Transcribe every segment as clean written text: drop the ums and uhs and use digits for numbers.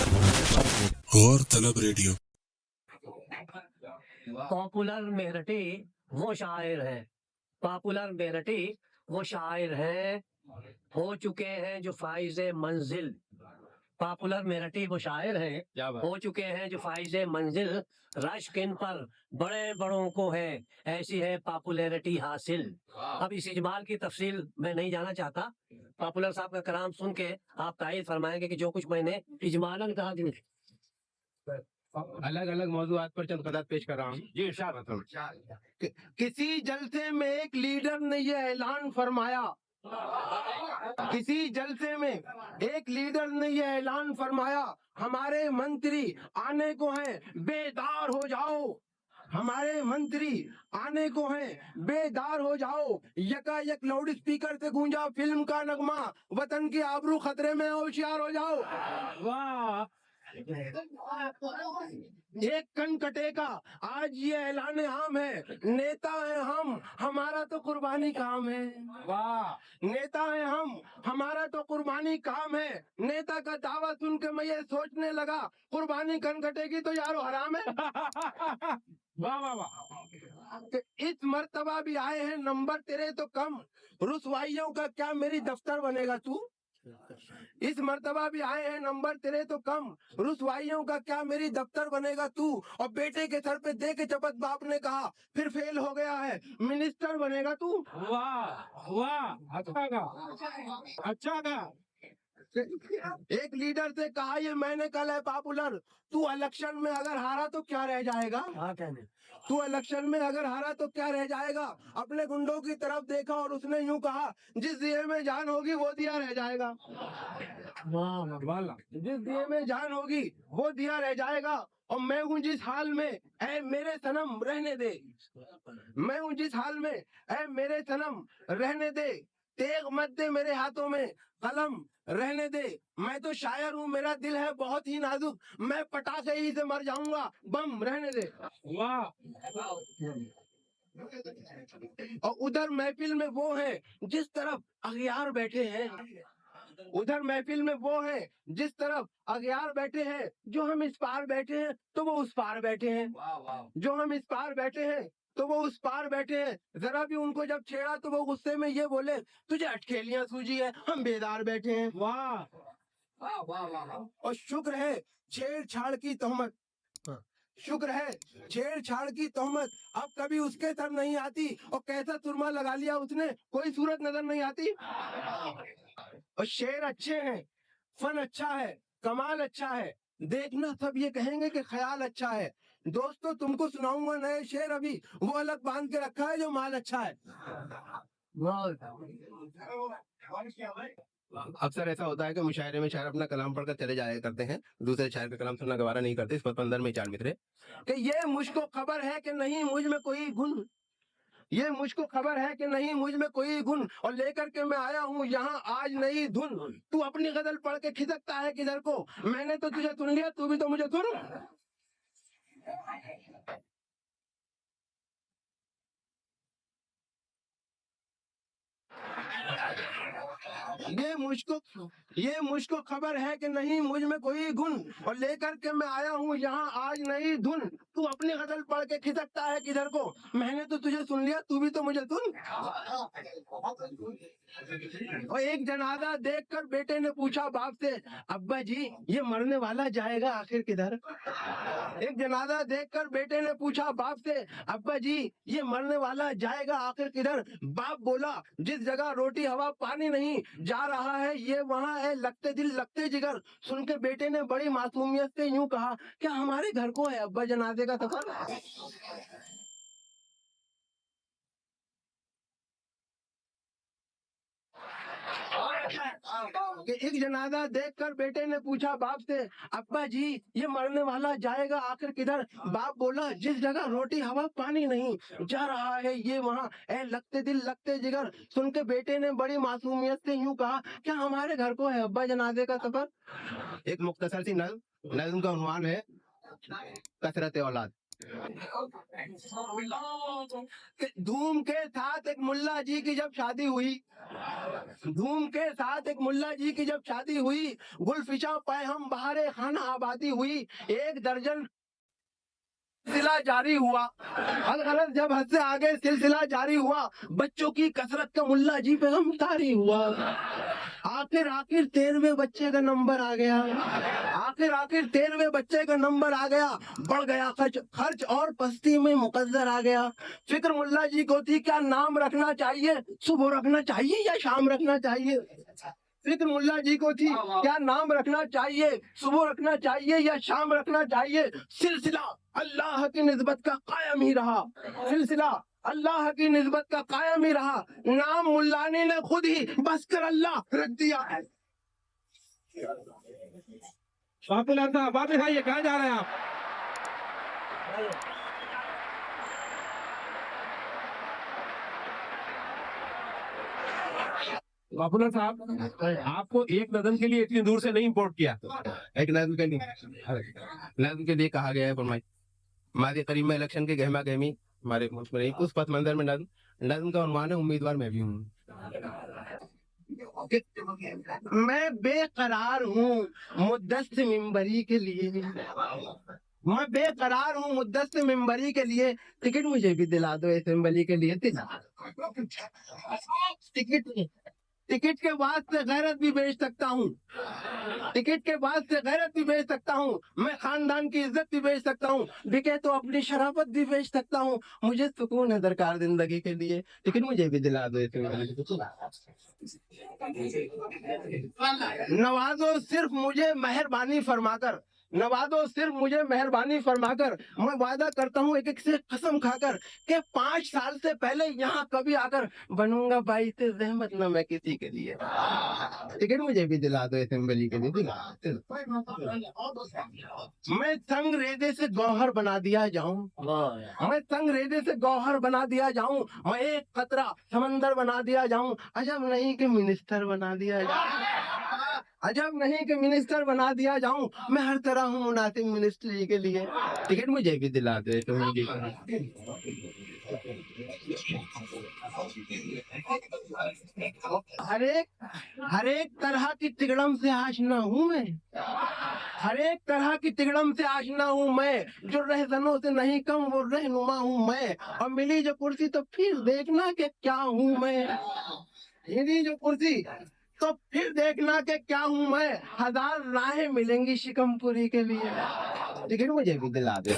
गौर तलब radio. Popular मेरठी वो शायर है, पॉपुलर मेरठी वो शायर है, हो चुके हैं जो फाइज़े मंजिल। पॉपुलर मेरठी वो शायर है, हो चुके हैं जो फाइज़े मंजिल। रश्क इन पर बड़े बड़ों को है, ऐसी है पॉपुलैरिटी हासिल। अब इस इजमाल की तफसील मैं नहीं जाना चाहता। पॉपुलर साहब का कलाम सुन के आप तायद फरमाएंगे कि जो कुछ मैंने इजमालन कहा कि अलग अलग मौजूआत पर चंद कदात पेश कर रहा हूँ जी। किसी जलसे में एक लीडर ने ये ऐलान फरमाया, किसी जलसे में एक लीडर ने ये ऐलान फरमाया, हमारे मंत्री आने को हैं, बेदार हो जाओ। हमारे मंत्री आने को हैं, बेदार हो जाओ। यकायक लाउड स्पीकर से गूंजा फिल्म का नगमा, वतन की आबरू खतरे में, होशियार हो जाओ। वाह, एक कन कटेगा आज ये ऐलान आम है, नेता है हम, हमारा तो कुर्बानी काम है। वाह, नेता है हम, हमारा तो कुर्बानी काम है। नेता का दावा सुन के मैं ये सोचने लगा, कुर्बानी कन कटेगी तो यारो हराम है। वाह वाह वाह। इस मर्तबा भी आए हैं नंबर तेरे तो कम, रुसवाइयों का क्या मेरी दफ्तर बनेगा तू। इस मर्तबा भी आए हैं नंबर तेरे तो कम, रुसवाइयों का क्या मेरी दफ्तर बनेगा तू। और बेटे के सर पे दे के चपत बाप ने कहा, फिर फेल हो गया है, मिनिस्टर बनेगा तू। वाह वाह, अच्छा का, अच्छा का। एक लीडर से कहा ये मैंने कल है पॉपुलर, तू इलेक्शन में अगर हारा तो क्या रह जाएगा। तू इलेक्शन में अगर हारा तो क्या रह जाएगा। अपने गुंडों की तरफ देखा और उसने यूं कहा, जिस दिए में जान होगी वो दिया रह जाएगा। जिस दिए में जान होगी वो दिया रह जाएगा। और मैं हूँ जिस हाल में, ऐ मेरे सनम रहने दे। मैं हूँ जिस हाल में, ऐ मेरे सनम रहने दे। तेग मत दे मेरे हाथों में कलम रहने दे। मैं तो शायर हूँ, मेरा दिल है बहुत ही नाजुक, मैं पटाखे ही से मर जाऊंगा, बम रहने दे। वाह। और उधर महफिल में वो है जिस तरफ अगियार बैठे हैं, उधर महफिल में वो है जिस तरफ अगियार बैठे हैं। जो हम इस पार बैठे हैं तो वो उस पार बैठे हैं, जो हम इस पार बैठे हैं तो वो उस पार बैठे हैं। जरा भी उनको जब छेड़ा तो वो गुस्से में ये बोले, तुझे अटखेलियां सूझी है, हम बेदार बैठे हैं। वाह वाह वाह। और शुक्र है छेड़छाड़ की तोहमत, शुक्र है छेड़छाड़ की तोहमत अब कभी उसके सर नहीं आती। और कैसा सुरमा लगा लिया उसने, कोई सूरत नजर नहीं आती। और शेर अच्छे हैं, फन अच्छा है, कमाल अच्छा है, देखना सब ये कहेंगे कि ख्याल अच्छा है। दोस्तों तुमको सुनाऊंगा नए शेर, अभी वो अलग बांध के रखा है जो माल अच्छा है। अक्सर ऐसा होता है कि मुशायरे में शायर अपना कलाम पढ़कर चले जाया करते हैं, दूसरे शायर का कलाम सुनना गवारा नहीं करते। इस पर अंदर में चार मित्र कि ये मुझको खबर है कि नहीं मुझ में कोई गुण, ये मुझको खबर है कि नहीं मुझ में कोई गुण, और लेकर के मैं आया हूँ यहाँ आज नई धुन। तू अपनी गजल पढ़ के खिसकता है किधर को, मैंने तो तुझे सुन लिया, तू भी तो मुझे सुन। ये मुझको खबर है कि नहीं मुझ में कोई गुण, और लेकर के मैं आया हूँ यहाँ आज नई धुन। तू अपनी गजल पढ़ के खिसकता है किधर को, मैंने तो तुझे सुन लिया, तू भी तो मुझे सुन। और एक जनाजा देखकर बेटे ने पूछा बाप से, अब्बा जी ये मरने वाला जाएगा आखिर किधर। एक जनाजा देखकर बेटे ने पूछा बाप से, अब्बा जी ये मरने वाला जाएगा आखिर किधर। बाप बोला, जिस जगह रोटी हवा पानी नहीं, जा रहा है ये वहाँ है लगते दिल लगते जिगर। सुन के बेटे ने बड़ी मासूमियत से यूं कहा, क्या हमारे घर को है अब्बा जनाजे का सफर। कि एक जनाजा देखकर बेटे ने पूछा बाप से, अब्बा जी ये मरने वाला जाएगा आखिर किधर। बाप बोला, जिस जगह रोटी हवा पानी नहीं, जा रहा है ये वहाँ है लगते दिल लगते जिगर। सुन के बेटे ने बड़ी मासूमियत से यूं कहा, क्या हमारे घर को है अब्बा जनाजे का सफर। एक मुख्तसर सी नज़्म का उन्वान है कसरत औलाद। धूम के साथ एक मुल्ला जी की जब शादी हुई, धूम के साथ एक मुल्ला जी की जब शादी हुई, गुलफिशा पैहम बहारे खाना आबादी हुई, एक दर्जन सिलसिला जारी हुआ। अलग जब हद से आगे सिलसिला जारी हुआ, बच्चों की कसरत का मुल्ला जी पे गमतारी हुआ। आखिर 13वें बच्चे का नंबर आ गया, आखिर 13वें बच्चे का नंबर आ गया, बढ़ गया खर्च और पस्ती में मुकद्दर आ गया। फिक्र मुल्ला जी को थी क्या नाम रखना चाहिए, सुबह रखना चाहिए या शाम रखना चाहिए। फिक्र मुल्ला जी को थी क्या नाम रखना चाहिए, सुबह रखना चाहिए या शाम रखना चाहिए। सिलसिला अल्लाह की निस्बत का कायम ही रहा, सिलसिला अल्लाह की निस्बत का कायम ही रहा। नाम मुल्लानी ने खुद ही बस कर अल्लाह रख दिया है। बापूलाल साहब बात दिखाइए, कहाँ जा रहे हैं आप? बापूलाल साहब, आपको एक नज़म के लिए इतनी दूर से नहीं इम्पोर्ट किया। एक नज्म के लिए, नज्म के लिए कहा गया है फरमाई मादी करीब में इलेक्शन के गहमा गहमी हमारे मुल्क में नहीं, उस पथ मंजर में नज्म का उन्वान है उम्मीदवार मैं भी हूँ। मैं बेकरार हूँ मुद्दस्त मिंबरी के लिए, मैं बेकरार हूँ मुद्दस्त मिंबरी के लिए, टिकट मुझे भी दिला दो असेंबली के लिए। टिकट के बाद से गैरत भी बेच सकता हूँ, टिकट के बाद से गैरत भी बेच सकता हूँ, मैं खानदान की इज्जत भी बेच सकता हूँ, बिके तो अपनी शराफत भी बेच सकता हूँ। मुझे सुकून है दरकार जिंदगी के लिए, टिकट मुझे भी दिला दो। नवाजो सिर्फ मुझे मेहरबानी फरमाकर, नवाजो सिर्फ मुझे मेहरबानी फरमाकर, मैं वादा करता हूँ एक एक से कसम खाकर कि 5 साल से पहले यहाँ कभी आकर बनूंगा भाई से जहमत न मैं किसी के लिए। टिकट मुझे भी दिला दो असेंबली के लिए, मैं संग रेदे से गौहर बना दिया जाऊं, मैं संग रेदे से गौहर बना दिया जाऊं, मैं एक कतरा समंदर बना दिया जाऊं। अजब नहीं कि मिनिस्टर बना दिया जाऊं, अजब नहीं कि मिनिस्टर बना दिया जाऊं, मैं हर तरह हूँ मुनासिब मिनिस्ट्री के लिए। टिकट मुझे भी दिला दे तो हर एक तरह की तिगड़म से आशना हूँ मैं, हर एक तरह की तिगड़म से आशना हूँ मैं, जो रहजनों से नहीं कम वो रहनुमा हूँ मैं। और मिली जो कुर्सी तो फिर देखना कि क्या हूँ मैं, मिली जो कुर्सी तो फिर देखना कि क्या हूँ मैं। 1000 राहें मिलेंगी शिकमपुरी के लिए, टिकट मुझे भी दिला दे।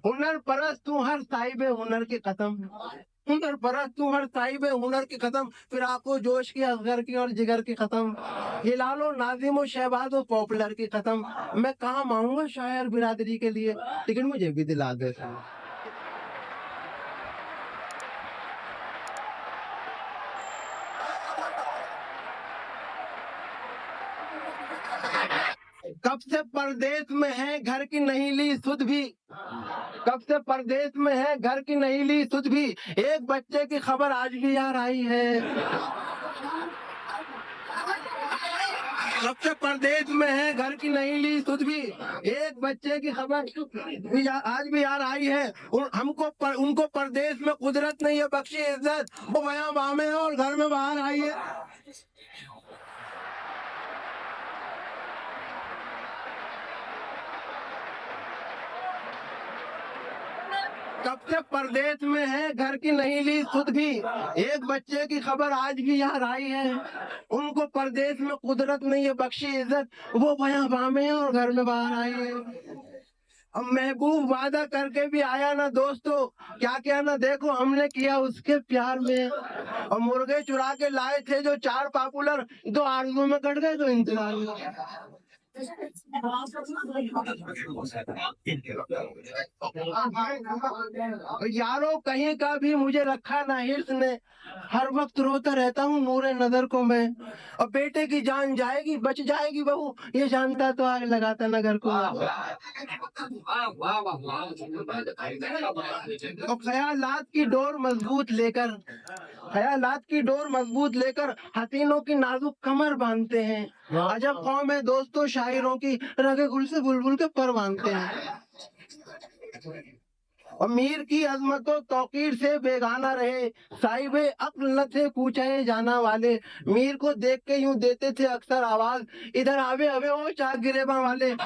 हुनर परस्त तू हर साहिबे हुनर की कसम, हुनर परस्त तू हर साहिबे हुनर की कसम, फिर आंखों जोश की असगर की और जिगर की कसम, हिलालो नाजिम शहबाज पॉपुलर की कसम, मैं कहाँ मांगूंगा शायर बिरादरी के लिए, टिकट मुझे भी दिला दे। कब से परदेश में है घर की नहीं ली सुध भी, कब से परदेश में है घर की नहीं ली सुध भी, एक बच्चे की खबर आज भी यार आई है। कब से परदेश में है घर की नहीं ली सुध भी, एक बच्चे की खबर भी आज भी यार आई है। उनको परदेश में कुदरत नहीं है बख्शी इज्जत, वो बयां बामे और घर में बाहर आई है। कब से परदेश में है घर की नहीं ली सुध भी, एक बच्चे की खबर आज भी यार आई है। उनको परदेश में कुदरत नहीं है बख्शी इज्जत, वो बयां बामे और घर में बाहर आई है। अब महबूब वादा करके भी आया ना दोस्तों, क्या क्या ना देखो हमने किया उसके प्यार में। और मुर्गे चुरा के लाए थे जो 4 पॉपुलर, 2 आरज़ू में कट गए तो इंतजार में। यारो कहीं का भी मुझे रखा ना हिर्स ने, हर वक्त रोता रहता हूँ नूरे नजर को मैं। और बेटे की जान जाएगी बच जाएगी बहू, ये जानता तो आग लगाता नगर को। और ख्यालात की डोर मजबूत लेकर हसीनों की नाजुक कमर बांधते हैं। अजब कौम है दोस्तों शायरों की, रगे गुल से बुलबुल के पर बांधते हैं। और मीर की अजमतों तौकीर से बेगाना रहे, साहिबे अक्ल न थे पूछे जाना वाले। मीर को देख के यूं देते थे अक्सर आवाज, इधर आवे अवे ओ चाक गिरेबा वाले।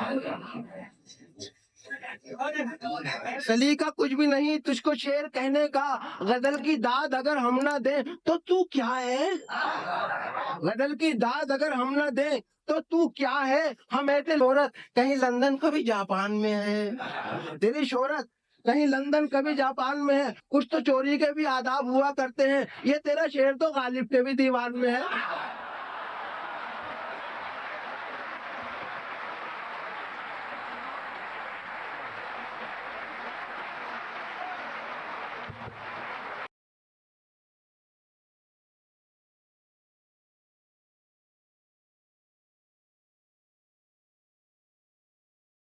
सलीका कुछ भी नहीं तुझको शेर कहने का, गजल की दाद अगर हम ना दे तो तू क्या है। गजल की दाद अगर हम ना दे तो तू क्या है। हम ऐसे शोहरत कहीं लंदन कभी जापान में है। तेरी शोहरत कहीं लंदन कभी जापान में है। कुछ तो चोरी के भी आदाब हुआ करते हैं, ये तेरा शेर तो गालिब के भी दीवान में है।